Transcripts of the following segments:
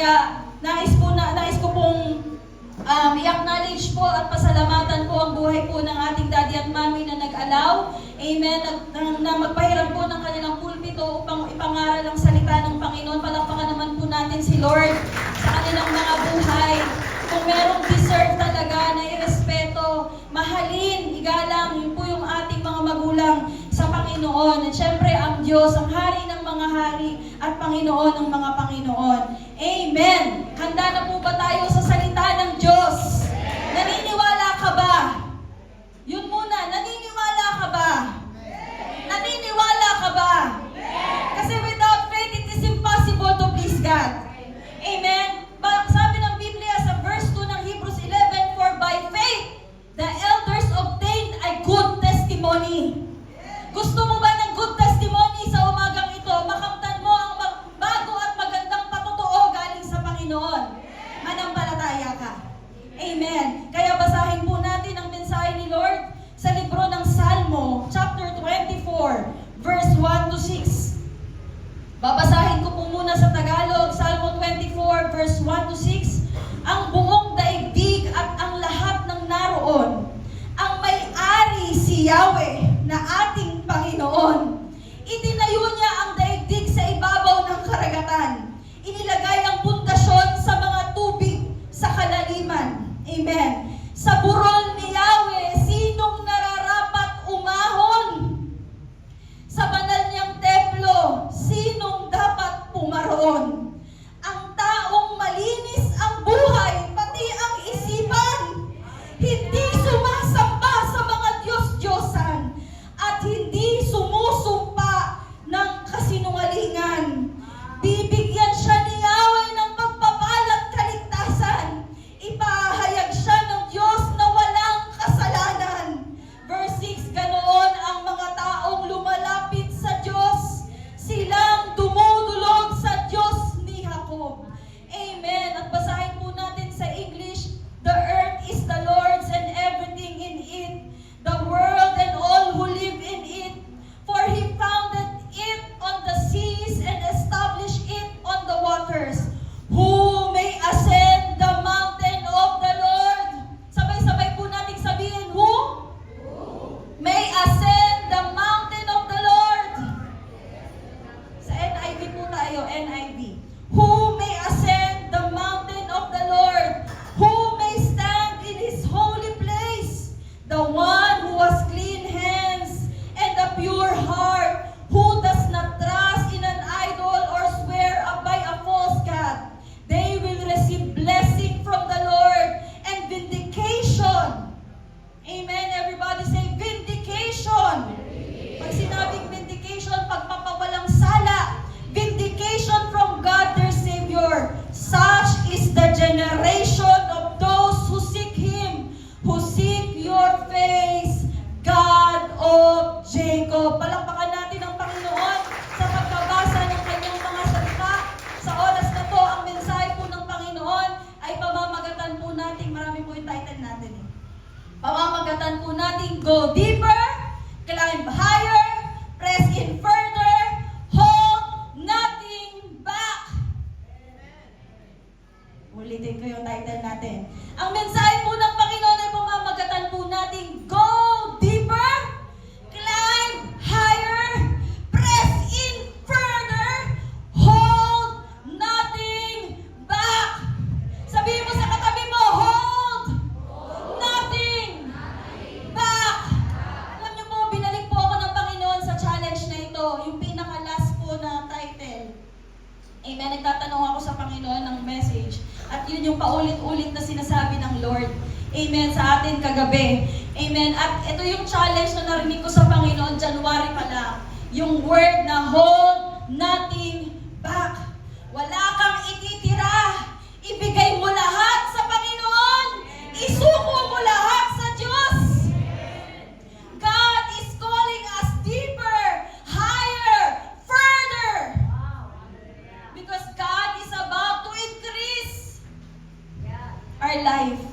Kaya nais ko pong i-acknowledge po at pasalamatan po ang buhay po ng ating daddy at mommy na nag-allow, amen, na magpahiram po ng kanilang pulpito upang ipangaral ang salita ng Panginoon. Palakpakan naman po natin si Lord sa kanilang mga buhay. Kung merong deserve talaga na irespeto, mahalin, igalang, yun po yung ating mga magulang sa Panginoon. At syempre, ang Diyos, ang hari ng mga hari at Panginoon ng mga Panginoon. Amen! Handa na po ba tayo sa salita ng Diyos? Naniniwala ka ba? Yun muna, naniniwala ka ba? Naniniwala ka ba? Kasi without faith, it is impossible to please God. Amen? Sabi ng Biblia sa verse 2 ng Hebrews 11, "For by faith, the elders obtained a good testimony." Gusto mo ba ng good testimony sa umagang ito? Makamtan mo ang bago at magandang patotoo galing sa Panginoon. Manampalataya ka. Amen. Kaya basahin po natin ang mensahe ni Lord sa libro ng Salmo, chapter 24, verse 1 to 6. Babasahin ko po muna sa Tagalog, Salmo 24, verse 1 to 6. "Ang buong daigdig at ang lahat ng naroon, ang may-ari si Yahweh na ating Panginoon. Itinayo niya ang daigdig sa ibabaw ng karagatan. Inilagay ang pundasyon sa mga tubig sa kalaliman." Amen. "Sa burol ni Yahweh, sinong nararapat umahon? Sa banal niyang templo, sinong dapat pumaroon? Ang taong malinis ang buhay, pati ang isipan, hindi sumasamba sa mga Diyos-Diyosan, at hindi sumusumpa ng kasinungalingan. Bibigyan siya ni Yahweh ng pagpapala at kaligtasan. Ipahayag siya ng Diyos na walang kasalanan." Verse 6, "Ganoon ang mga taong lumalapit sa Diyos, silang dumudulog sa Diyos ni Jacob." Amen. At basahin po natin sa English, "The earth is the Lord's and everything in it, the world and all who live in it. For He founded it on the seas and established it on the waters. Who may ascend the mountain of the Lord?" Sabay-sabay po natin sabihin, who? May ascend the mountain of the Lord. Sa NIV po tayo, NIV. "Who may ascend the mountain of the Lord? Who may stand in His holy place? The one who has clean hands and a pure heart, who does not trust in an idol or swear by a false god. They will receive blessing from the Lord and vindication." Amen. Everybody say vindication. Pag sinabing vindication, pagpapawalang sala. Vindication from God their Savior. "Such is the generation of those who seek Him, who seek your face, God of Jacob." Palakpakan natin ang Panginoon sa pagbabasa ng kanyang mga salita. Sa oras na to, ang mensahe po ng Panginoon ay pamamagatan po natin. Marami po yung title natin eh. Pamamagatan po natin, "Go deeper, climb higher, press in further, hold nothing back." Ulitin ko yung title natin. Ang mensahe po ng Panginoon ay pamamagatan po natin, "Go deeper, climb higher, press in further, hold nothing back." Sabihin mo sa katabi mo, hold nothing back. Alam niyo po, binalik po ako ng Panginoon sa challenge na ito, yung pinaka-last po na title. Amen. Nagtatanong ako sa Panginoon ng message. At yun yung paulit-ulit na sinasabi ng Lord. Amen. Sa atin kagabi. Amen. At ito yung challenge na narinig ko sa Panginoon January pa lang. Yung word na hold nothing back. Wala kang ititira. Ibigay mo lahat sa Panginoon. Isuko mo lahat sa Diyos. God is calling us deeper, higher, further. Because God is about to increase our life.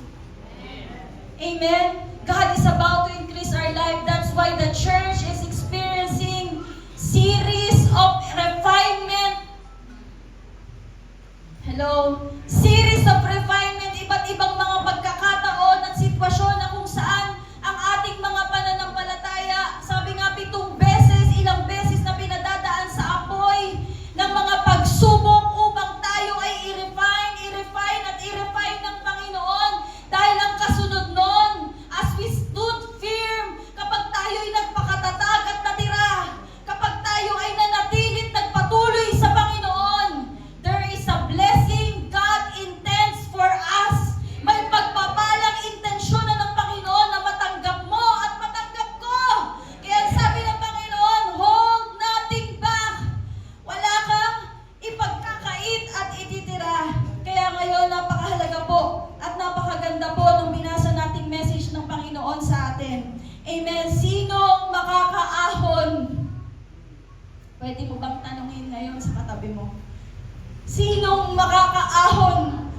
Amen. God is about to increase our life. That's why the church is experiencing series of refinement pwede mo bang tanungin ngayon sa katabi mo? Sinong makakaahon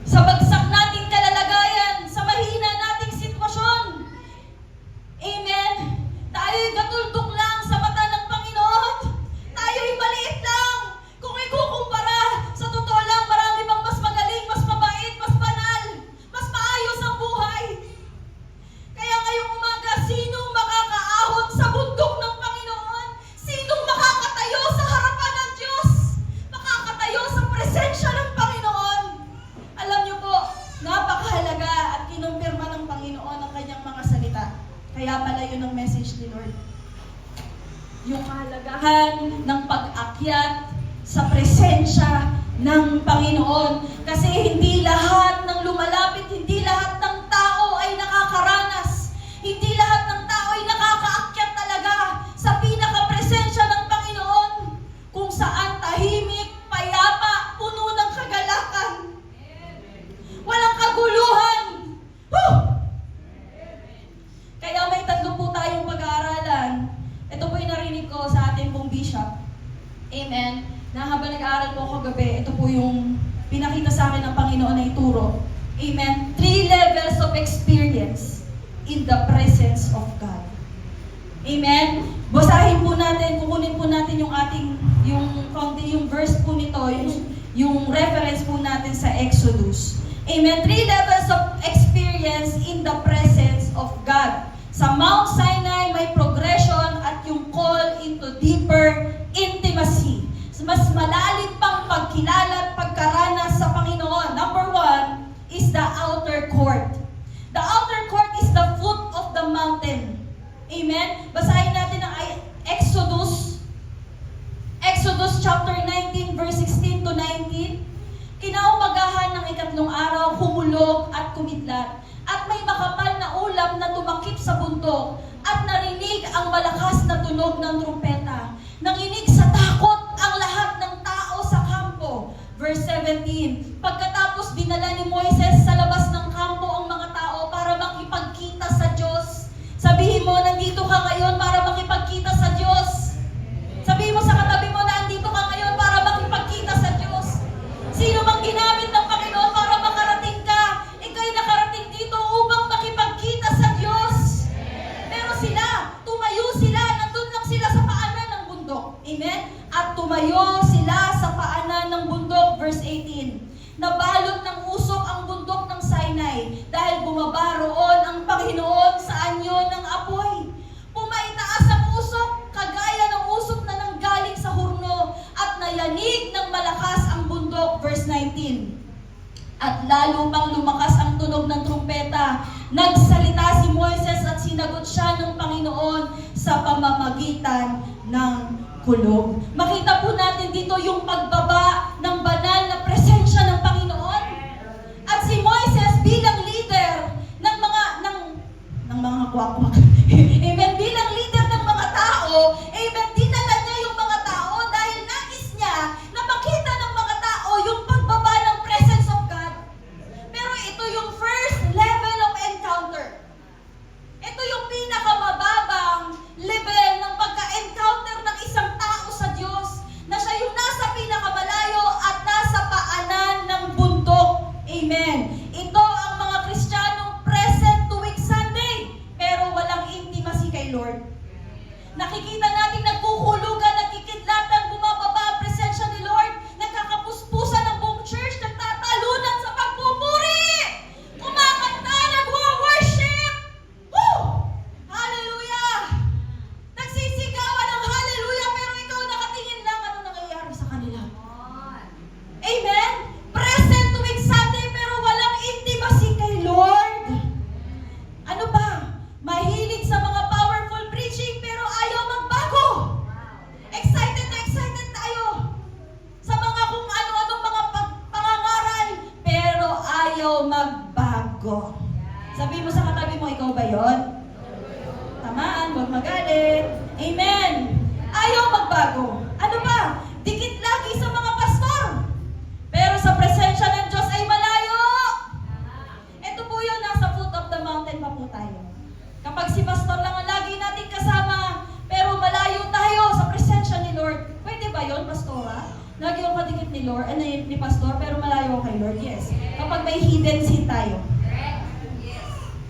sa bagsak nating kalalagayan, sa mahina nating sitwasyon? Amen? Tayo'y gatuldok lang sa mata ng Panginoon. Tayo'y maliit lang. Kung ikukumpara, sa totoo lang, marami bang mas magaling, mas mabait, mas banal, mas maayos ang buhay. Kaya ngayong umaga, sinong makakaahon sa bundok ng Panginoon? Sinong makakatayo sa harapan ng Diyos? Makakatayo sa presensya ng Panginoon? Alam niyo po, napakahalaga at kinumpirma ng Panginoon ang kanyang mga salita. Kaya pala yun ang message ni Lord. Yung kahalagahan ng pag-akyat sa presensya ng Panginoon. Kasi hindi lahat ng lumalapit, hindi lahat ng tao ay nakakaranas. Hindi lahat ng tao ay nakakaakyat talaga sa pinaka-presensya ng Panginoon. Kung saan tahimik, payapa, puno ng kagalakan. Walang kaguluhan. Woo! Kaya may tatlo po tayong pag-aaralan. Ito po yung narinig ko sa ating pong bishop. Amen. Na habang nag-aaral po ako gabi, ito po yung pinakita sa akin ng Panginoon na ituro. Amen. 3 levels of experience in the presence of God. Amen. Basahin po natin, kukunin po natin yung ating, yung verse po nito, yung reference po natin sa Exodus. Amen. 3 levels of experience in the presence of God. Sa Mount Sinai, may progression at yung call into deeper intimacy. Mas malalim pang pagkilala at pagkaranas sa Panginoon. Number 1 is the outer court. The outer court is the foot of the mountain. Amen? Basahin natin ang Exodus chapter 19, verse 16 to 19. Kinaumagahan ng ikatlong araw, humulog at kumidlat. At may makapal na ulap na tumakip sa bundok at narinig ang malakas na tunog ng trumpeta. Nanginig sa takot ang lahat ng tao sa kampo. Verse 17, pagkatapos dinala ni Moises sa labas ng kampo ang mga tao para makipagkita sa Diyos. Sabihin mo, nandito ka ngayon para makipagkita sa Diyos. Sabihin mo sa katabi mo, nandito ka ngayon para makipagkita sa Diyos. Sino mang ginamit ng Panginoon para makarating ka, ikaw'y nakarating dito upang makipagkita sa Diyos. Pero sila, tumayo sila, nandun lang sila sa paanan ng bundok. Amen? At tumayo sila sa paanan ng bundok, verse 18. Nabalot ng usok ang bundok ng Sinai dahil bumaba roon ang Panginoon sa anyo ng apoy. Pumaitaas ang usok, kagaya ng usok na nanggaling sa hurno at nayanig ng malakas ang bundok, verse 19. At lalo pang lumakas ang tunog ng trumpeta. Nagsalita si Moises at sinagot siya ng Panginoon sa pamamagitan ng kulog. Makita po natin dito yung pagbaba ng banal na presensya ng Panginoon. At si Moises bilang leader ng mga kwakwak. Amen. Bilang leader ng mga tao, amen, dinala niya yung mga tao dahil nais niya na makita ng mga tao yung pagbaba ng presence of God. Pero ito yung first level of encounter. Ito yung pinakamababang level ng pagka-encounter ng isang tao sa Diyos, na siya yung nasa pinakamalayo at nasa paanan ng bundok. Amen. Ito ang mga Kristiyanong present tuwing Sunday, pero walang intimacy kay Lord. Nakikita natin nagkuhulugan, nagkikidlatan, bumababa ang presensya ni Lord, nagkakapuspusan ng buong church, nagtatalunan sa pagpupuri, kumakanta, nagwa-worship. Woo! Hallelujah! Nagsisigawan ng hallelujah, pero ikaw nakatingin lang, ano nangyayari sa kanila? Amen? Present tuwing Sunday, pero walang intimacy kay Lord. Ano ba? Mahilig sa mga powerful preaching, pero ayaw magbago. Excited na excited tayo sa mga kung ano-anong mga pangangaral, pero ayaw magbago. Sabi mo sa katabi mo, ikaw ba yun? Tamaan, huwag magalit. Amen. Ayaw magbago. Ano ba? Dikit lagi sa mga pastor. Pero sa presensya ng Diyos ay malayo. Ito po yun, nasa foot of the mountain pa po tayo. Kapag si pastor lang ang lagi natin Lagi ako kadikit ni Lord, ni Pastor, pero malayo ako kay Lord, yes. Kapag may hidden sin tayo.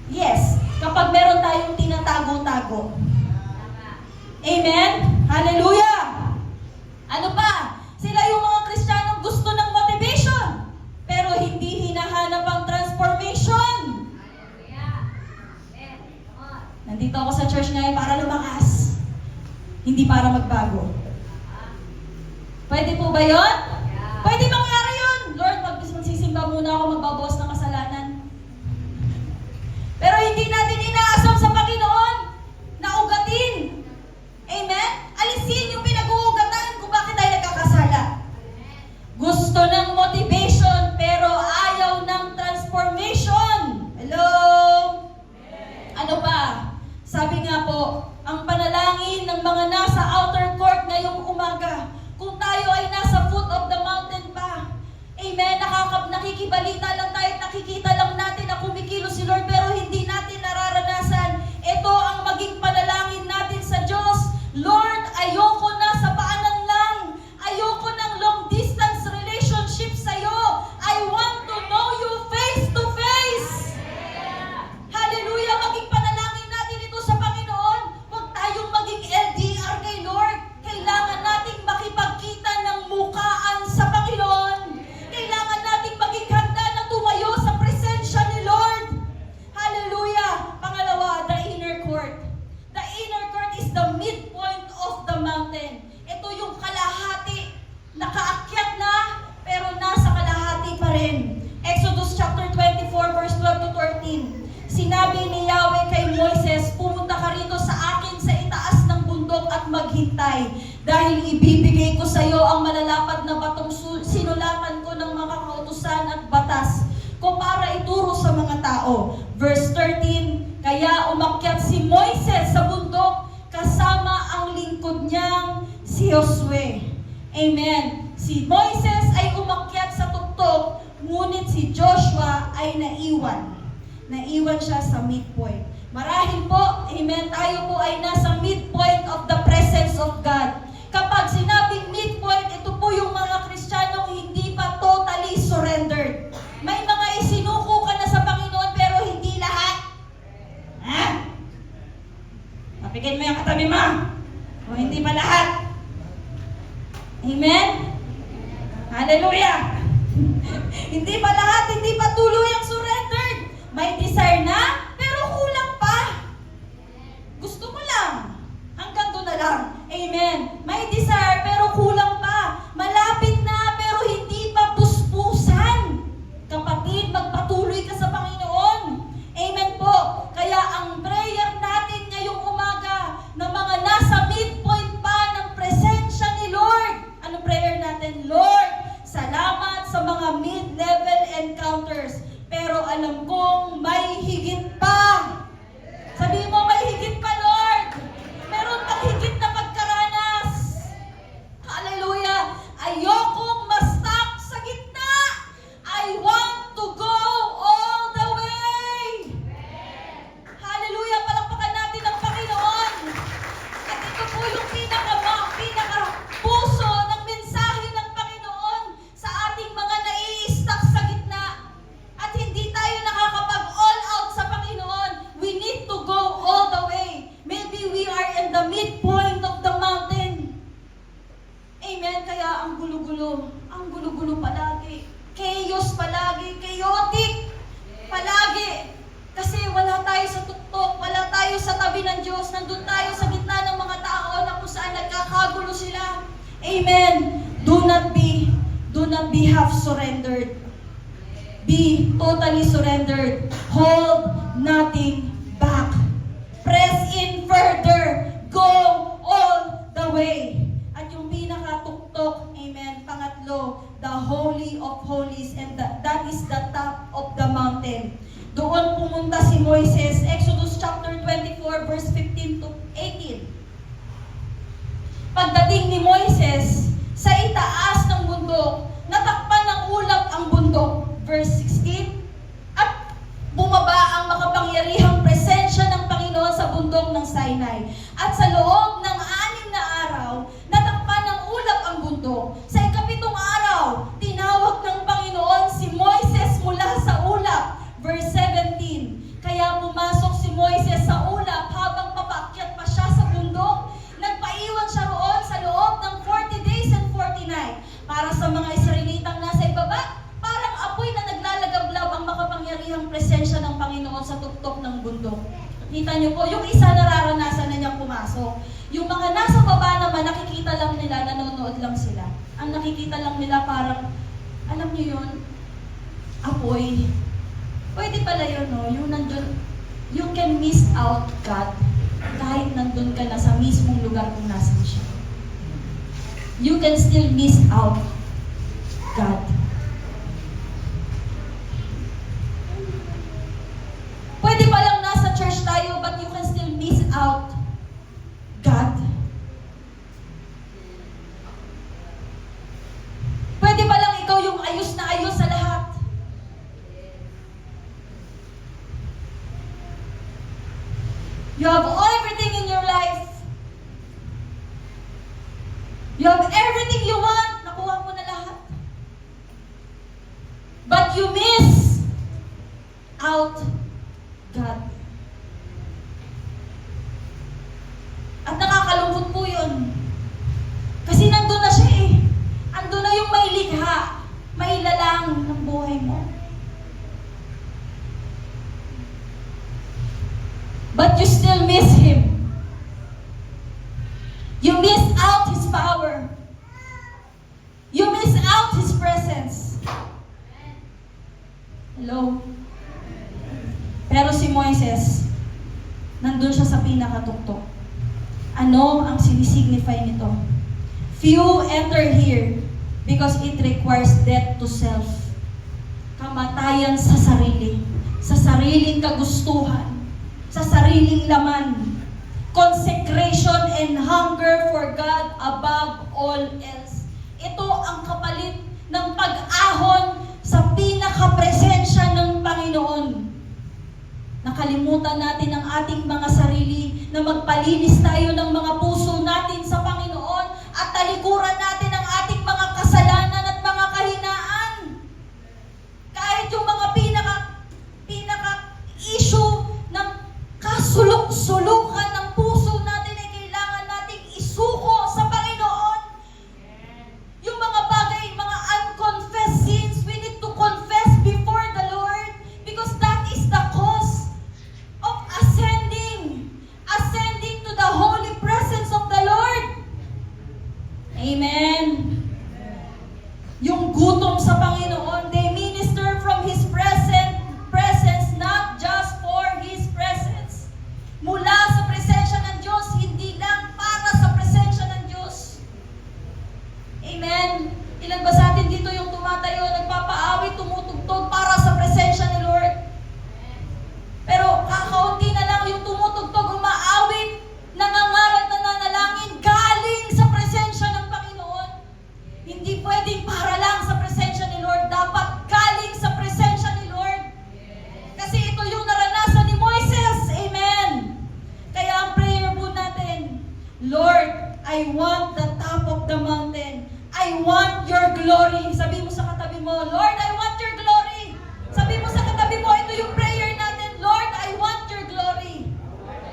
Yes. Kapag meron tayong tinatago-tago. Amen? Hallelujah! Ano pa? Sila yung mga Kristiyanong gusto ng motivation, pero hindi hinahanap ang transformation. Nandito ako sa church ngayon para lumakas, hindi para magbago. Pwede po ba yun? Pwede mangyari yun. Lord, magsisimba muna ako, magbabawas ng kasalanan. Pero hindi natin inaasam sa Panginoon na ugatin. Amen? Alisin yung pinag-uugatan kung bakit tayo nagkakasala. Gusto ng motivation pero ayaw ng transformation. Hello? Ano pa? Sabi nga po, ang panalangin ng mga nasa outer court ngayong umaga, kung tayo ay nasa foot of the mountain pa, amen, nakikibalita lang tayo, nakikita lang natin na kumikilos si Lord, pero hindi natin nararanasan. Ito ang maging panalangin natin sa Diyos. Lord, ayoko na sa paanan lang. Ayoko ng long distance relationship sa'yo. I want to know you face to face. Hallelujah! Maging panalangin natin ito sa Panginoon. Huwag tayong maging LDR kay Lord. Kailangan nating makipagkita ng mukhaan sa Panginoon. Kailangan nating maging handa na tumayo sa presensya ni Lord. Hallelujah! Pangalawa, the inner court. The inner court is the midpoint of the mountain. Ito yung kalahati. Nakaakyat na, pero nasa kalahati pa rin. Exodus chapter 24, verse 12 to 13. Sinabi ni Yahweh kay Moises, pumunta ka rito sa akin sa itaas ng bundok at maghintay. Dahil ibibigay ko sa iyo ang malalapad na batong sinulatan ko ng mga kautusan at batas ko para ituro sa mga tao. Verse 13, kaya umakyat si Moises sa bundok kasama ang lingkod niyang si Josue. Amen. Si Moises ay umakyat sa tuktok, ngunit si Joshua ay naiwan. Naiwan siya sa midpoint. Marahil po, amen, tayo po ay nasa midpoint of the presence of God. Kapag sinabing midpoint, ito po yung mga Kristiyanong hindi pa totally surrendered. May mga isinuko ka na sa Panginoon pero hindi lahat. Ha? Napigin mo yung katabi mo. O hindi pa lahat. Amen? Hallelujah! Hindi pa lahat, hindi pa tuluyang surrendered. May desire na, pero kulang pa. Gusto mo lang. Hanggang doon na lang. Amen. May desire, pero kulang pa. Malapit na, pero hindi pa puspusan. Kapatid, magpatuloy ka sa Panginoon. Amen po. Kaya ang prayer natin ngayong umaga na mga nasa midpoint pa ng presensya ni Lord. Anong prayer natin? Lord, salamat sa mga mid-level encounters. Pero alam kong may higit pa. Sabihin mo, may higit pa, Lord. Meron pang higit na pagkaranas. Hallelujah. Ayokong ma-stop sa gitna. I want to go all the way. Hallelujah. Palakpakan natin ang Panginoon. At ito po yung pinaka-puso ng mensahe ng Panginoon sa ating mga nai-stuck sa gitna. At hindi tayo nakakapag-all out sa Panginoon. We need to go all the way. Maybe we are in the midpoint of the mountain. Amen. Kaya ang gulo-gulo. Ang gulo-gulo palagi. Chaos palagi. Chaotic. Palagi. Kasi wala tayo sa tuktok. Wala tayo sa tabi ng Diyos. Nandun tayo sa gitna ng mga tao na kung saan nagkakagulo sila. Amen. Do not be half surrendered. Be totally surrendered. Hold nothing back. Press in further. Go all the way. At yung pinakatuktok, amen, pangatlo, the Holy of Holies, and that is the top of the mountain. Doon pumunta si Moises, Exodus chapter 24, verse 15 to 18. Pagdating ni Moises sa itaas ng bundok, natakpan ng ulap ang bundok. Verse 16, at bumaba ang makapangyarihang presensya ng Panginoon sa bundok ng Sinai. At sa loob ng 6 na araw, natakpan ng ulap ang bundok. Sa ikapito niyo po, yung isa nararanasan na niyang pumasok. Yung mga nasa baba naman, nakikita lang nila, nanonood lang sila. Ang nakikita lang nila parang, alam niyo yun, apoy. Pwede pala yun, no? Yung nandun, you can miss out God kahit nandun ka na sa mismong lugar kung nasan siya. You can still miss out God. Pwede palang nasa church tayo, but you can still miss out God. Pwede palang ikaw yung ayos na ayos sa lahat. You have everything in your life. You have everything you want. Nakuha mo na lahat. But you miss out God. At nakakalungkot po yun. Kasi nandun na siya eh. Andun na yung may likha, may lalang ng buhay mo. But you still miss Him. You miss out His power. You miss out His presence. Hello? Pero si Moises, nandun siya sa pinakatuktok. Ano ang sinisignify nito? Few enter here because it requires death to self. Kamatayan sa sarili. Sa sariling kagustuhan. Sa sariling laman. Consecration and hunger for God above all else. Ito ang kapalit ng pag-ahon sa pinaka-presensya ng Panginoon. Nakalimutan natin ang ating mga sarili na magpalinis tayo ng mga puso natin sa Panginoon at talikuran natin ang ating mga kasalanan at mga kahinaan. Kahit yung mga pinaka-issue ng kasulok-sulukan ng puso natin ay kailangan nating isuko sa Panginoon. Yung mga bagay, mga unconfessed sins, we need to confess before the Lord because that is the cause of ascending to the holy presence of the Lord. Amen. Yung gutom sa Panginoon, they minister from His presence, not just for His presence. Mula sa presensya ng Diyos, hindi lang para sa presensya ng Diyos. Amen. Ilan ba sa atin dito yung tumatayo, nagpapaawit, tumutugtog para sa presensya ni Lord? Pero kakaunti na lang yung tumutugtog, umaawit, nangangaral, nananalangin, galing sa presensya ng Panginoon. Hindi pwedeng para lang sa presensya ni Lord, dapat galing sa presensya ni Lord. Kasi ito yung naranasan ni Moises. Amen. Kaya ang prayer po natin, Lord, I want the top of the mountain. I want your glory. Sabi mo sa katabi mo, Lord, I want your glory. Sabi mo sa katabi mo, ito yung prayer natin, Lord, I want your glory.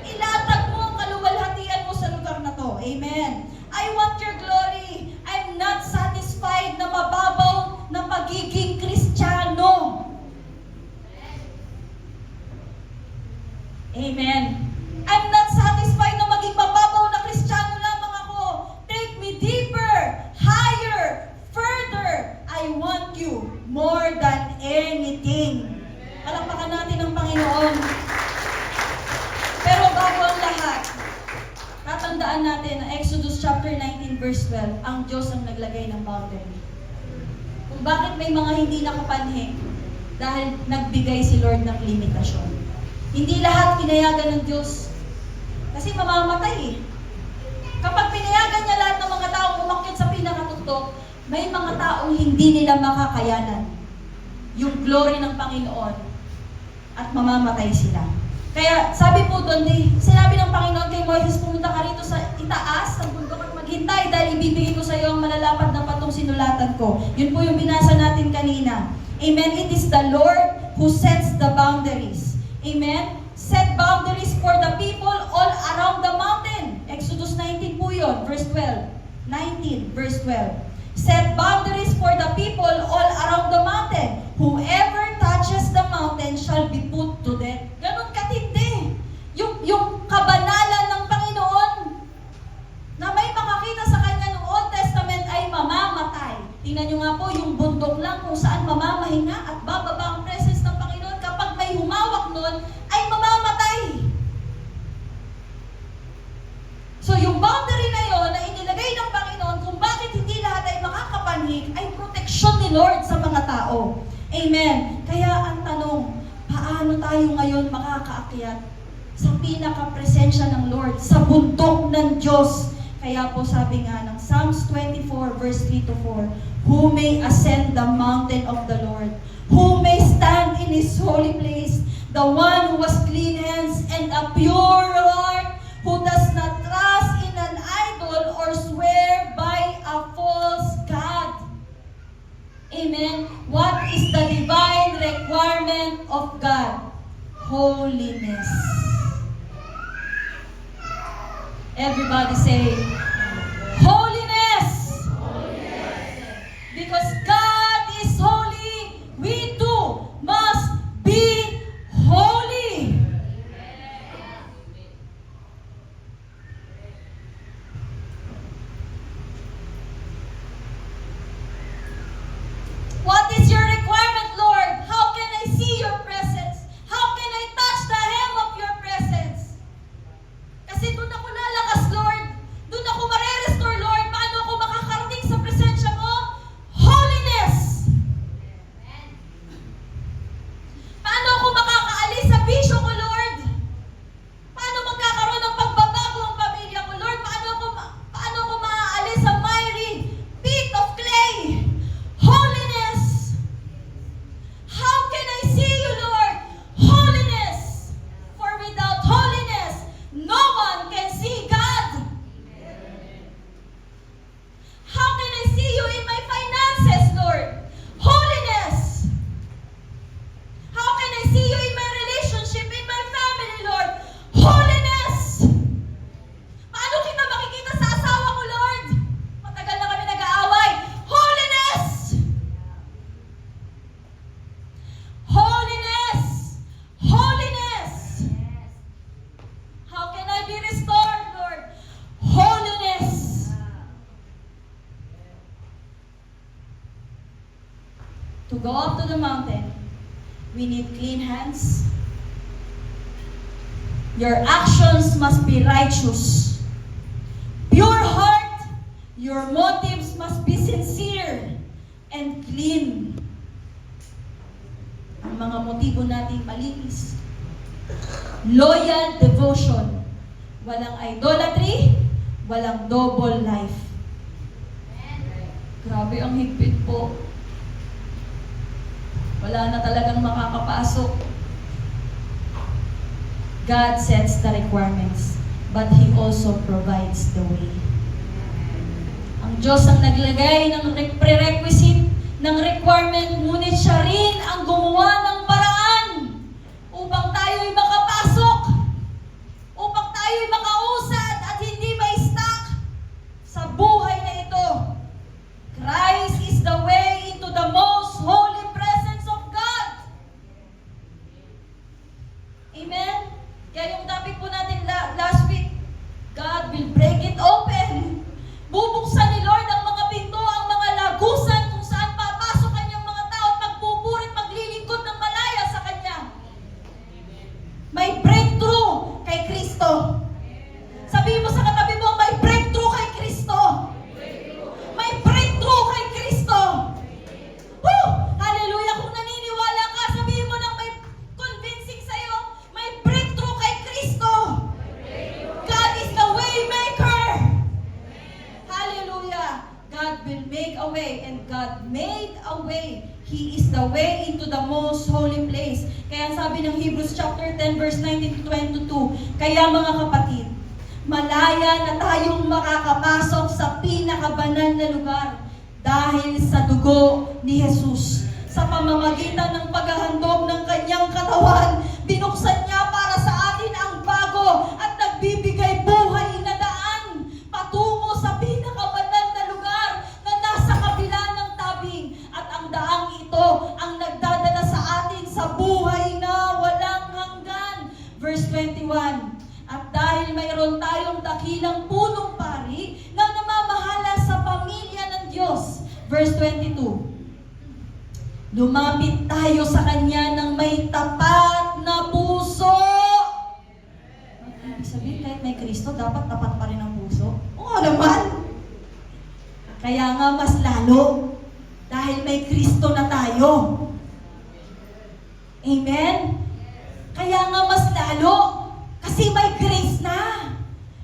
Ilatag mo ang kaluwalhatian mo sa lugar na to. Amen. I want your glory. I'm not satisfied na mababaw na pagiging Kristiyano. Amen. I'm not satisfied na maging mababaw na Kristiyano lamang ako. Take me deeper, higher, further. I want you more than anything. Palakpakan natin ang Panginoon. Pero bago ang lahat, tatandaan natin na Exodus chapter 19 verse 12, ang Diyos ang naglagay ng boundary. Kung bakit may mga hindi nakapanhi, dahil nagbigay si Lord ng limitasyon. Hindi lahat pinayagan ng Diyos. Kasi mamamatay eh. Kapag pinayagan niya lahat ng mga taong umakyat sa pinakatuktok, may mga taong hindi nila makakayanan yung glory ng Panginoon at mamamatay sila. Kaya sabi po doon, sinabi ng Panginoon kay Moises, pumunta ka rito sa itaas, sa bundok at maghintay dahil ibibigay ko sa iyo ang malalapad na patong sinulatan ko. Yun po yung binasa natin kanina. Amen. It is the Lord who sets the boundaries. Amen. Set boundaries for the people all around the mountain. Exodus 19 po yun, verse 12. 19, verse 12. Set boundaries for the people all around the mountain. Whoever touches the mountain shall be put to death. Ganon katindi. Yung So yung boundary na yon na inilagay ng Panginoon kung bakit hindi lahat ay makakapanhik ay proteksyon ni Lord sa mga tao. Amen. Kaya ang tanong, paano tayo ngayon makakaakyat sa pinaka-presensya ng Lord, sa bundok ng Diyos? Kaya po sabi nga ng Psalms 24 verse 3 to 4, who may ascend the mountain of the Lord, who may stand in His holy place, the one who has clean hands and a pure heart, who does not trust in an idol or swear by a false god. Amen. What is the divine requirement of God? Holiness. Everybody say, holiness. Because God is holy, we too must be holy. What is your requirement, Lord? How can I see your presence? How can I touch the hem of your presence? Kasi doon ako lalakas, Lord. Doon ako marerestore, Lord. Paano ako makakarating sa presensya mo? Holiness! Paano ako makakaalis sa bisyo ko, Lord? Paano magkakaroon ng pagbabago ang pamilya ko, Lord? Paano ako maaalis sa miry pit of clay? Holiness! How can I see you, Lord? Holiness! For without holiness, no one can see God. How can I see you in my finances, Lord? Holiness! How can I see you in my relationship, in my family, Lord? Holiness! Paano kita makikita sa asawa ko, Lord? Matagal na kami nag-aaway. Holiness! Holiness! Holiness! How can I be restored, Lord? Holiness! To go up to the mountain, we need clean hands. Your actions must be righteous. Pure heart, your motives must be sincere and clean. Ang mga motibo natin malinis. Loyal devotion. Walang idolatry, walang double life. Grabe ang higpit po. Wala na talagang makakapasok. God sets the requirements, but He also provides the way. Ang Diyos ang naglagay ng prerequisite, ng requirement, ngunit Siya rin ang gumawa ng paraan upang tayo'y makapasok, upang tayo'y makausad at hindi ma-stuck sa buhay na ito. Christ is the way into the most holy presence of God. Amen? Kaya yung topic po natin last week, God will break it open. Bubuksan ni Lord ang mga pinto, ang mga lagusan kung saan papasok kanyang mga tao at magpupurit, maglilingkod ng malaya sa Kanya. May breakthrough kay Kristo. Sabihin mo sa katabi mo, may breakthrough kay Kristo. May breakthrough kay Kristo. Woo! Hallelujah! Kung naniniwala ka, sabihin mo nang may convincing sa'yo, may breakthrough kay Kristo. God is the way maker. Hallelujah! God will make a way, and God made a way. He is the way into the most holy place. Kaya sabi ng Hebrews chapter 10 verse 19 to 22, kaya mga kapatid, malaya na tayong makakapasok sa pinakabanal na lugar dahil sa dugo ni Jesus. Sa pamamagitan ng paghahandog ng kanyang katawan, binuksan niya para sa atin ang bago at nagbibigay buhay na daan patungo sa pinakabanal na lugar na nasa kabila ng tabing. At ang daang ito ang nagdadala sa atin sa buhay na walang hanggan. Verse 21, at dahil mayroon tayong dakilang punong pari na namamahala sa pamilya ng Diyos. Verse 22, lumapit tayo sa Kanya ng may tapat na puso. Ibig sabihin, kahit may Kristo, dapat tapat pa rin ang puso. Oo naman. Kaya nga mas lalo. Dahil may Kristo na tayo. Amen? Kaya nga mas lalo. Kasi may grace na.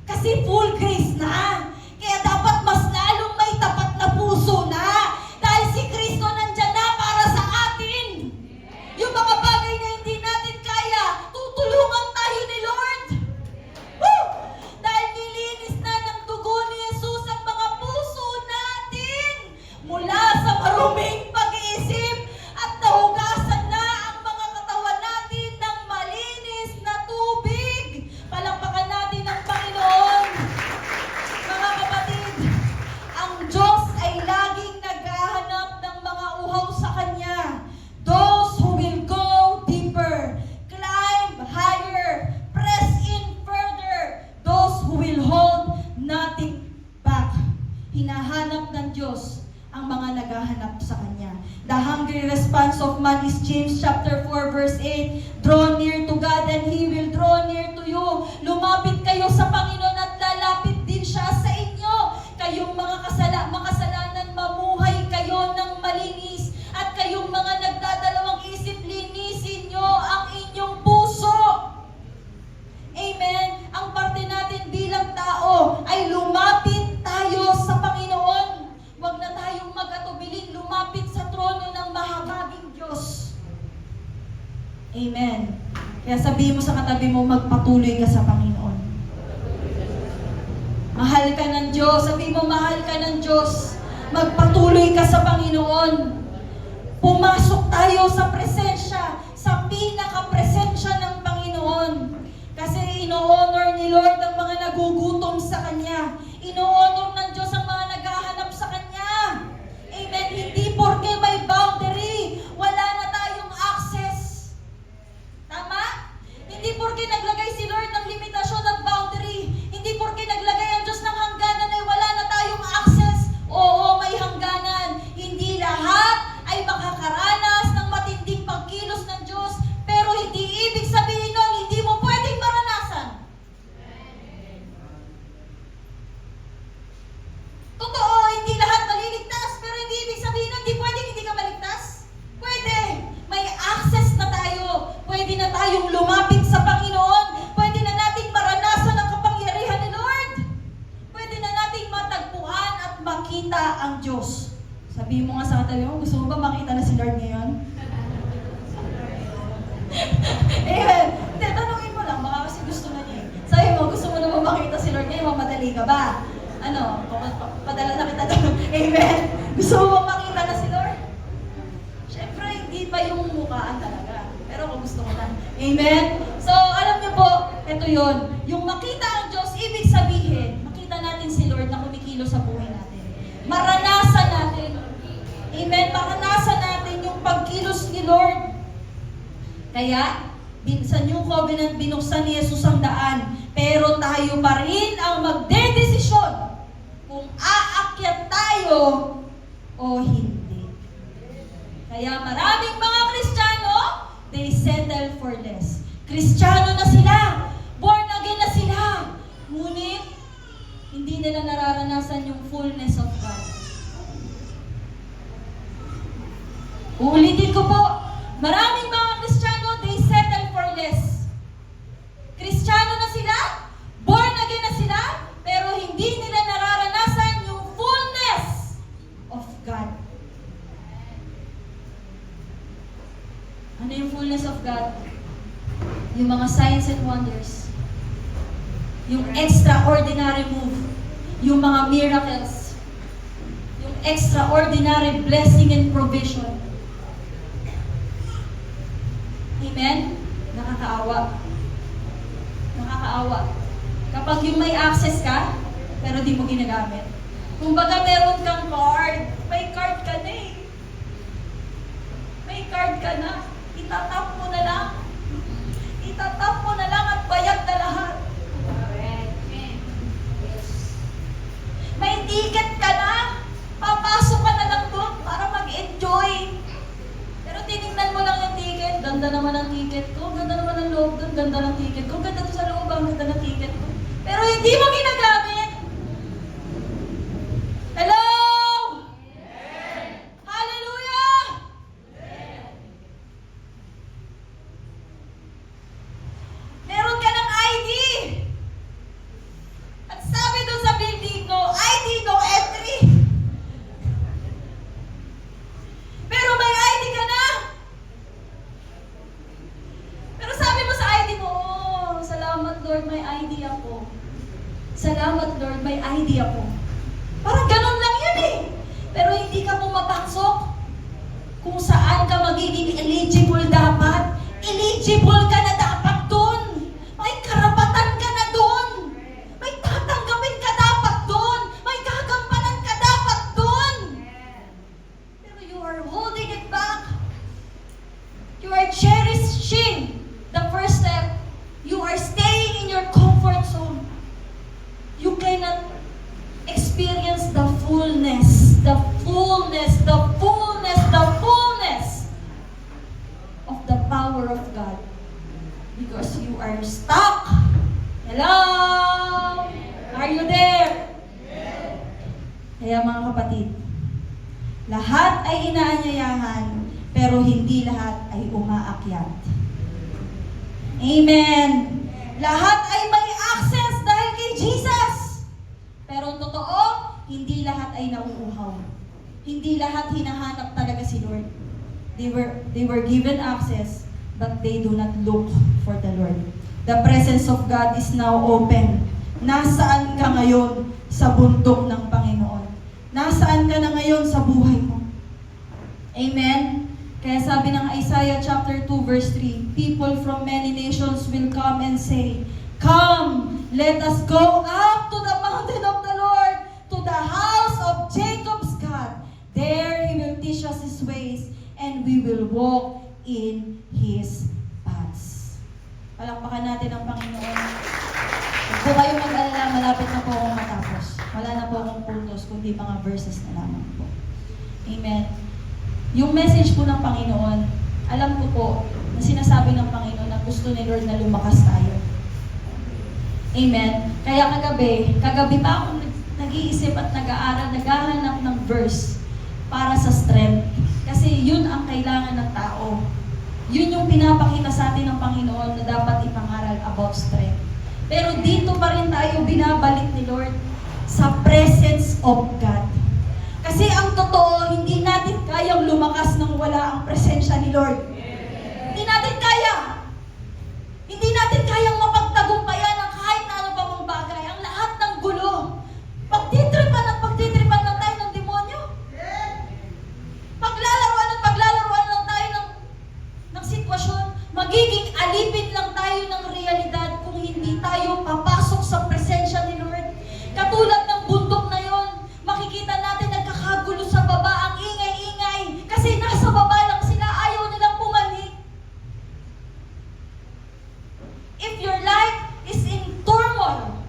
Kasi full grace na. Kaya dapat mas lalong may tapat na puso na. Dahil si Kristo nandyan na para sa atin. Yung mga bagay na hindi natin kaya, tutulungan tayo ni Lord. Woo! Dahil nilinis na ng dugo ni Jesus ang mga puso natin mula sa maruming pag-iisip at nahugasan na ang mga katawan natin ng malinis na tubig. Palakpakan natin ang Panginoon. Mga kapatid, ang Diyos ay laging naghahanap ng mga uhaw sa Kanya. Those who will go deeper, climb higher, press in further. Those who will hold nothing back. Hinahanap ng Diyos ang mga naghahanap sa Kanya. The hungry response of man is James chapter 4 verse 8. Draw near to God and He will draw near to you. Lumapit kayo sa Panginoon at lalapit din siya sa inyo. Kayong mga makasalanan, mamuhay kayo ng malinis. At kayong mga nagdadalawang isip, linisin nyo ang inyong puso. Amen. Ang parte natin bilang tao ay lumapit tayo sa Panginoon. Huwag na tayong mag-atubiling lumapit sa trono ng mahabaging Diyos. Amen. Kaya sabihin mo sa katabi mo, magpatuloy ka sa Panginoon. Mahal ka ng Diyos. Sabihin mo, mahal ka ng Diyos. Magpatuloy ka sa Panginoon. Pumasok tayo sa presensya, sa pinaka-presensya ng Panginoon. Kasi ino-honor ni Lord ang mga nagugutom sa Kanya. Ino-honor ng Diyos ang mga naghahanap sa Kanya. Amen. Hindi porke may boundary, wala na tayong access. Tama? Hindi porke naglagay si Lord ng limitasyon at boundary. Hindi porke naglagay ang Diyos ng hangganan ay wala na tayong access. Oo, may hangganan. Hindi lahat ay makakaranas ng matinding pagkilos ng Diyos, pero hindi ibig sabihin nun, hindi mo pwedeng maranasan. Totoo, hindi lahat maliligtas, pero hindi ibig sabihin nun, hindi pwedeng hindi ka maligtas. Pwede. May access na tayo. Pwede na tayong lumapit sa Panginoon. Pwede na nating maranasan ang kapangyarihan ni Lord. Pwede na nating matagpuan at makita ang Diyos. Sabihin mo nga sa katabi mo, gusto mo ba makita na si Lord ngayon? Amen. Hindi, tanungin mo lang, baka kasi gusto na niya. Sabi mo, gusto mo na ba makita si Lord ngayon? Mamadali ka ba? Ano, padala na kita doon. Amen. Gusto mo ba makita na si Lord? Siyempre, hindi pa yung mukhaan talaga. Pero kung gusto mo na. Amen. So, alam niyo po, ito yon. Yung makita ang Diyos, ibig sabihin, makita natin si Lord na kumikilos sa buhay natin. Maranasan natin. Amen. Maranasan natin yung pagkilos ni Lord. Kaya, sa New Covenant, binuksan ni Jesus ang daan. Pero tayo pa rin ang magdedesisyon kung aakyat tayo o hindi. Kaya maraming mga Kristiyano, they settle for less. Kristiyano na sila. Born again na sila. Ngunit, hindi nila nararanasan yung fullness of God. Uulitin ko po, maraming mga Kristiyano, they settle for less. Kristiyano na sila, born again na sila, pero hindi nila nararanasan yung fullness of God. Ano yung fullness of God? Yung mga signs and wonders. Yung extraordinary move. Yung mga miracles. Yung extraordinary blessing and provision. Amen? Nakakaawa. Nakakaawa. Kapag yung may access ka, pero di mo ginagamit. Kung baga meron kang card, may card ka na eh. May card ka na. Itatap mo na lang. Itatap mo na lang at bayad na lahat. May ticket ka na. Papasok ka na lang doon para mag-enjoy. Pero tinignan mo lang yung ticket. Ganda naman ang ticket ko. Ganda naman ang loob doon. Ganda ng ticket ko. Ganda to sa loob. Ang ganda ng ticket ko. Pero hindi mo ginagamit. Salamat Lord, may idea po. Parang ganun lang yun eh. Pero hindi ka pumapasok kung saan ka magiging eligible dapat. Eligible ka na dapat dun. May karapatan ka na dun. May tatanggapin ka dapat dun. May gagampanan ka dapat dun. Pero you are holding it back. You are cherishing the first step. You are staying in your comfort zone. You cannot experience the fullness, the fullness, the fullness, the fullness of the power of God. Because you are stuck. Hello? Are you there? Kaya mga kapatid, lahat ay inaanyayahan, pero hindi lahat ay umaakyat. Amen. Lahat ay may access dahil kay Jesus. Pero totoo, hindi lahat ay nauuhaw. Hindi lahat hinahanap talaga si Lord. They were given access, but they do not look for the Lord. The presence of God is now open. Nasaan ka ngayon sa bundok ng Panginoon? Nasaan ka na ngayon sa buhay mo? Amen? Kaya sabi ng Isaiah chapter 2 verse 3, people from many nations will come and say, come, let us go up to the mountain of the Lord, to the house of Jacob's God. There He will teach us His ways, and we will walk in His paths. Palakpakan natin ang Panginoon. Huwag po kayong mag-alala, malapit na po akong matapos. Wala na po akong puntos, kundi mga verses na lamang po. Amen. Yung message po ng Panginoon, alam ko po na sinasabi ng Panginoon na gusto ni Lord na lumakas tayo. Amen. Kaya kagabi pa ako nag-iisip at nag-aaral, naghahanap ng verse para sa strength. Kasi yun ang kailangan ng tao. Yun yung pinapakita sa atin ng Panginoon na dapat ipangaral about strength. Pero dito pa rin tayo binabalik ni Lord sa presence of God. Kasi ang totoo, hindi natin kayang lumakas nang wala ang presensya ni Lord. Hindi natin kaya. Hindi natin kayang mapagtagumpayan ang kahit na ano pa mong bagay. Ang lahat ng gulo. Pagtitripan lang tayo ng demonyo. Paglalaruan lang tayo ng sitwasyon. Magiging alipin lang tayo ng realidad kung hindi tayo papasok sa presensya ni Lord. Katulad ng bundok na yon, makikita natin nagkakagulo sa baba, ang ingay-ingay. Kasi nasa baba lang sila, ayaw nilang bumalik. If your life is in turmoil,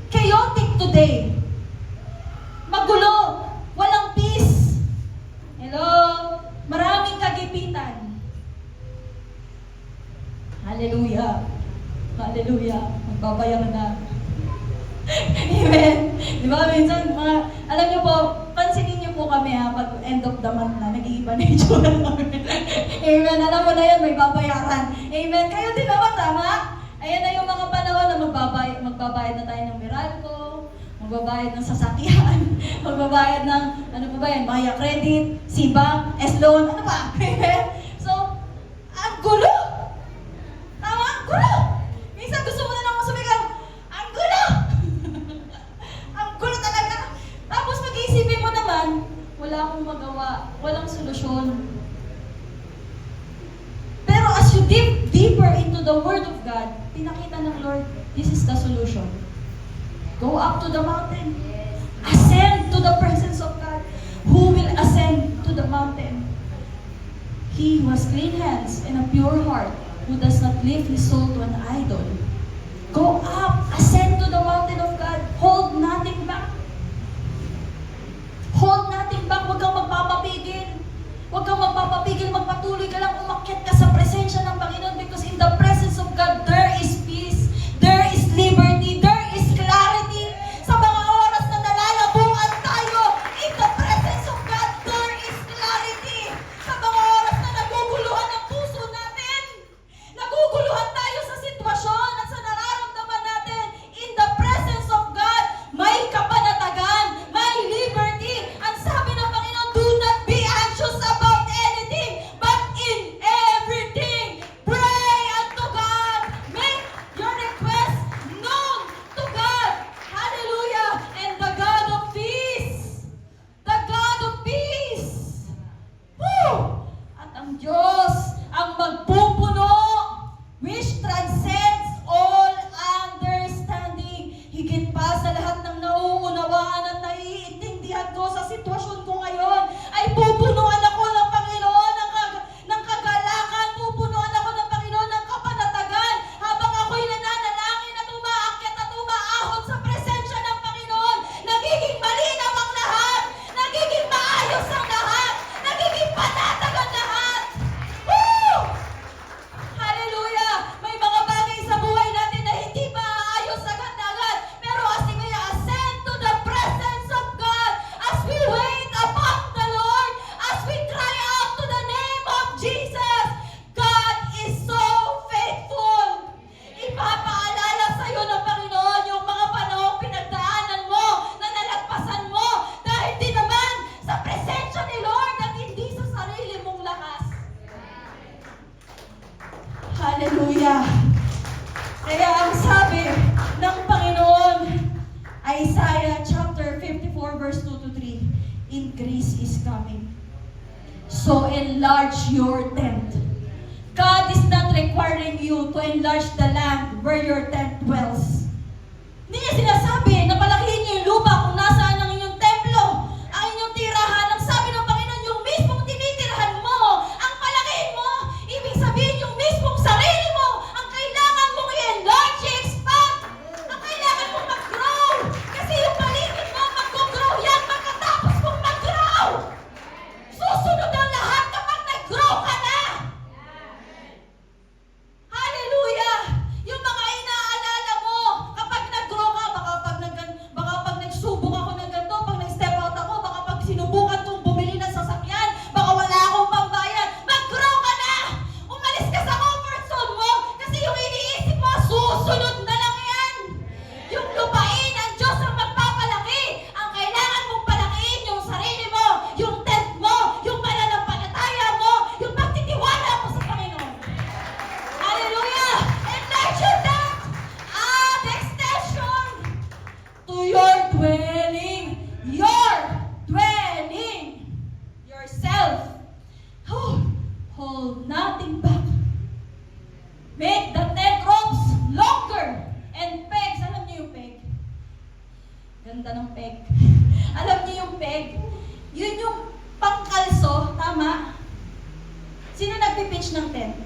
chaotic today, magulo, walang peace, hello, maraming kagipitan. Hallelujah. Hallelujah. Magbabayaran na. Amen. Di ba? Minsan, alam niyo po, pansinin niyo po kami pag end of the month na, nag-iiba na yung tsura namin. Amen. Alam mo na yan, may babayaran. Amen. Kayo din naman, tama? Ayan na yung mga panahon na magbabayad na tayo ng Meralco, magbabayad ng sasakyan, magbabayad ng, ano pa ba yan, Maya Credit, Sibang, S-Loan, ano pa? Amen. So, ang gulo! Tama? Ang gulo! Minsan gusto mo na lang sumigaw, ang gulo! Ang gulo talaga! Tapos mag-iisipin mo naman, wala akong magawa, walang solusyon. Pero as you dig deeper into the Word of God, pinakita ng Lord, this is the solution. Go up to the mountain. Ascend to the presence of God. Who will ascend to the mountain? He who has clean hands and a pure heart, who does not lift his soul to an idol. Go up, ascend to the mountain of God. Hold nothing back. Hold nothing back. Huwag kang magpapapigil. Huwag kang magpapapigil. Magpatuloy ka lang. Umakyat ka sa presensya ng Panginoon, because in the presence of God, there is peace. There is liberty. There is clarity. Sa mga oras na nalalabungan tayo, in the presence of God, there is clarity. Sa mga oras na naguguluhan ang puso natin, naguguluhan tayo sa sitwasyon at sa nararamdaman natin, enlarge your tent. God is not requiring you to enlarge the land where your tent dwells. Hindi niya sinasabi na palakihin niyo yung lupa kung nasaan ang inyong templo, ang inyong tirahan. Ang sabi ng Panginoon, yung mismong tinitirahan mo, ang palakihin mo. Ibig sabihin, yung mismong sarili mo, ang kailangan mong i-enlarge, i-expand. Ang kailangan mong mag-grow. Kasi yung paligid mo, mag-grow yan pagkatapos mong mag-grow. Susunod ang lahat kapag nag-grow ka na. Hallelujah! Yung mga inaalala mo, kapag nag-grow ka, baka pag nagsubok ako ng ganito, pag nag-step out ako, baka pag sinubukan kong bumili ng sasakyan, baka wala akong pambayad, mag-grow ka na! Umalis ka sa comfort zone mo, kasi yung iniisip mo, susunod na lang yan! Yung lupain, ang Diyos ang magpapalaki! Ang kailangan mong palakiin yung sarili mo, yung tent mo, yung pananampalataya mo, yung pagtitiwala mo sa Panginoon. Hallelujah! Enlarge your tent! Add extension to your dwelling. Your dwelling. Yourself. Hold nothing back. Make the tent ropes longer and pegs. Alam niyo yung peg? Ganda ng peg. Alam niyo yung peg? Yun yung pangkalso. Tama? Sino nagpipitch ng tent?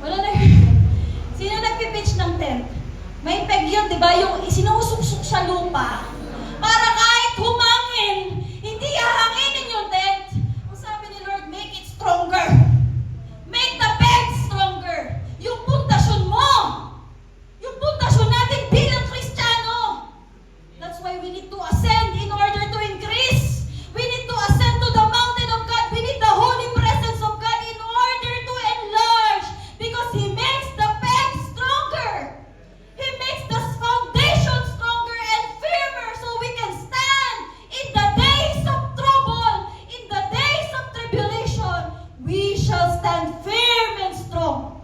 Wala na. Sino nagpipitch ng tent? May peg yun, di ba? Yung sinusuksok sa lupa para kahit humangin, hindi ahanginin yung tent. Ang sabi ni Lord, make it stronger. Make the peg stronger. Yung pundasyon mo. Yung pundasyon natin bilang Kristiyano. That's why we need to ascend in order to increase. We need to ascend to the mountain of God. We need the holy presence of God in order to enlarge. Because He makes the peg stronger. He makes the foundation stronger and firmer so we can stand in the days of trouble, in the days of tribulation. We shall stand firm and strong.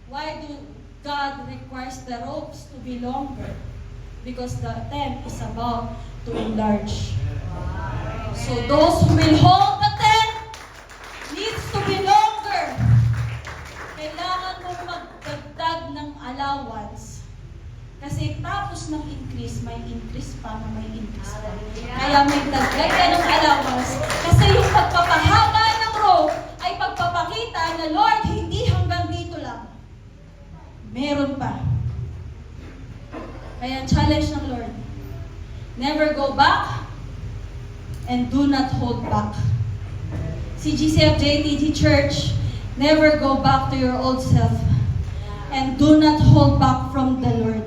Why do God requires the ropes to be longer? Because the tent is about to enlarge. So those who will hold the tent needs to be longer. Kailangan mo magdagdag ng allowance. Kasi tapos ng increase, may increase pa na may increase pa. Kaya may dagdag ka ng allowance. Kasi yung pagpapahaba ng rope ay pagpapakita na, Lord, hindi hanggang dito lang. Meron pa. Kaya challenge ng Lord, never go back and do not hold back. Si GCF JTG Church, never go back to your old self and do not hold back from the Lord.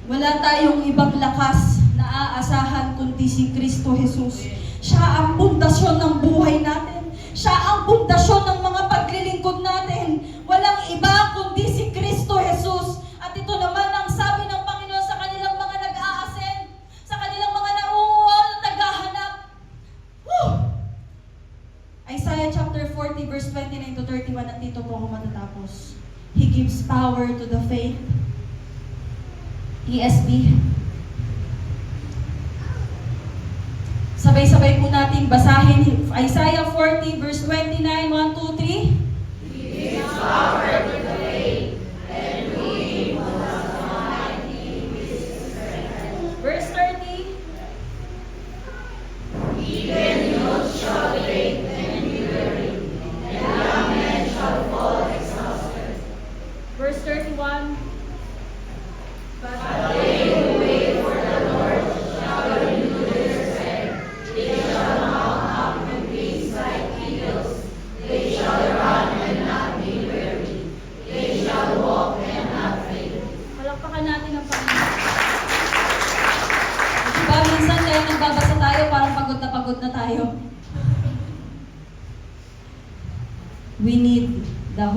Wala tayong ibang lakas na aasahan kundi si Kristo Jesus. Siya ang pundasyon ng buhay natin. Siya ang pundasyon ng mga paglilingkod natin. Walang iba kundi si Kristo Jesus. At ito naman ang sabi ng Panginoon sa kanilang mga nag-a-ascend, sa kanilang mga nauuol, naghahanap. Isaiah chapter 40 verse 29 to 31, at dito po ako matatapos. He gives power to the faint. ESV. Sabay-sabay po natin basahin Isaiah 40 verse 29, 1, 2, 3. He gives power to the faint, and we who have not increase strength. Verse 30. Even youth shall faint and be weary, and young men shall fall exhausted. Verse 31. But they who wait for the Lord shall renew their strength. They shall mount up with wings like eagles. They shall run and not be weary. They shall walk and not faint. Palakpakan natin ang Panginoon. Diba minsan kaya nagbabasa tayo, parang pagod na tayo. We need the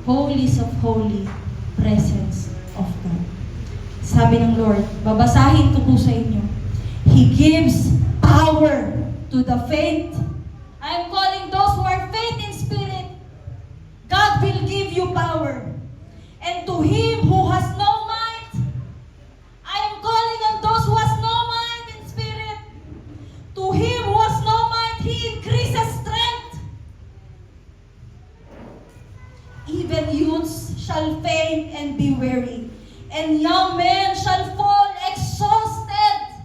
holies of holy presence of God. Sabi ng Lord, babasahin ko po sa inyo. He gives power to the faint. I am calling those who are faint in spirit. God will give you power. And to him who has no might, I am calling on those who has no might in spirit. To him who has no might, he increases and young men shall fall exhausted.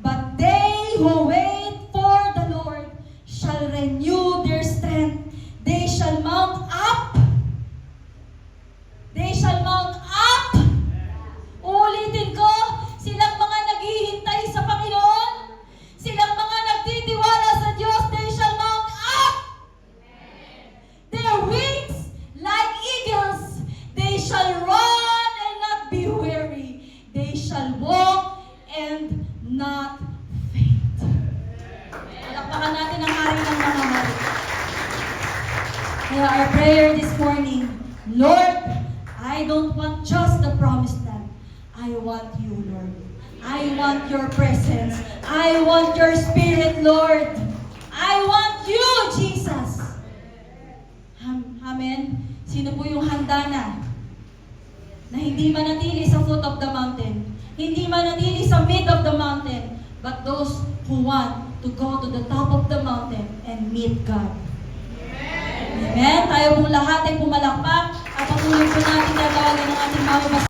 But they who wait for the Lord shall renew their strength. They shall mount up. They shall mount up. Uulitin ko, silang mga naghihintay sa Panginoon, silang mga nagtitiwala sa Diyos, they shall mount up. Their wings like eagles, they shall run and not be weary. They shall walk and not faint. Palakpakan natin ang hari ng mga hari. Kaya our prayer this morning, Lord, I don't want just the promised land. I want you, Lord. I want your presence. I want your spirit, Lord. I want you, Jesus. Amen. Sino po yung handa na hindi manatili sa foot of the mountain, hindi manatili sa mid of the mountain, but those who want to go to the top of the mountain and meet God. Amen. Tayo pong lahat ay pumalakpak at patuloy po natin gagawin ng ating mga